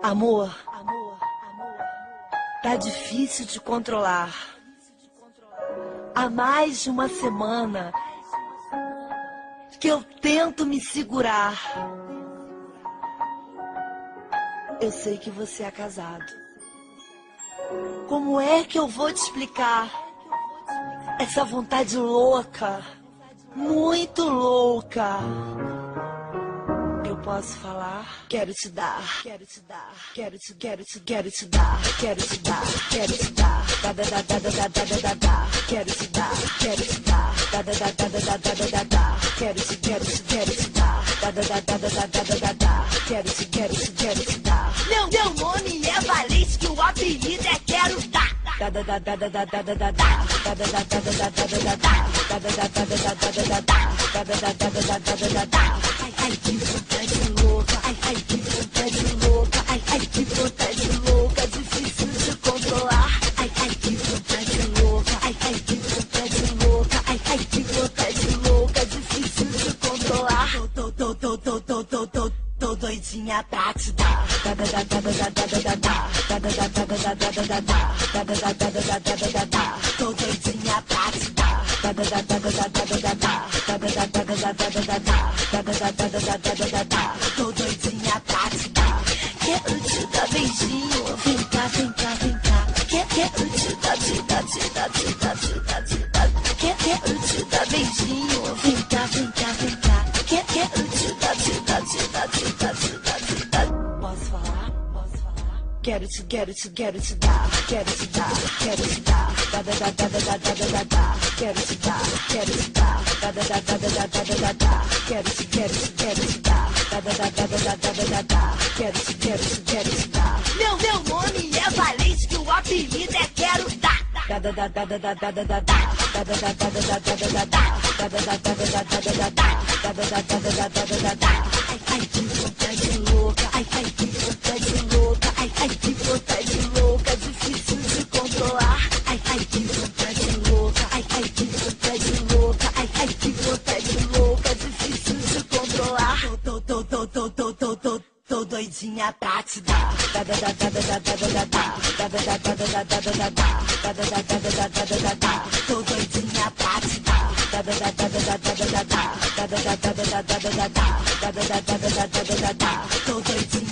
Amor, tá difícil de controlar. Há mais de uma semana que eu tento me segurar. Eu sei que você é casado. Como é que eu vou te explicar essa vontade louca, muito louca? Eu posso falar? Quero te dar, quero te dar, quero te dar, quero te dar, quero te dar, quero te dar, quero te dar, quero te dar, quero te dar. Meu nome é Valente, que o apelido é Quero Dar. Ai, que vontade louca, ai, que vontade louca, ai, que vontade louca, difícil de controlar. Ai, que vontade louca, ai, que vontade louca, ai, que vontade louca, difícil de controlar. Tô doidinha pra te dar. Tô doidinha pra te dar. Tô doidinha pra te dar. Quero te dar beijinho. Vem cá, vem cá, vem cá. Quero te dar, te dar, te dar, te dar, te dar, te dar. Quero te dar beijinho. Vem cá, vem cá, vem cá. Quero te dar, te dar, te dar, te dar, te dar, te dar. Posso falar? Posso falar? Quero te dar, quero te dar, quero te dar, quero te dar, quero te dar, quero te dar, quero te dar. Meu nome é Valente, que o apelido é Quero Dar. Ai, que vontade louca, ai, que vontade louca, ai, que vontade louca, difícil de controlar. Ai, que vontade louca, ai, que vontade louca, ai, que vontade louca, difícil de controlar. Tô doidinha pra te dar. Tô doidinha pra te dar. Tô doidinha.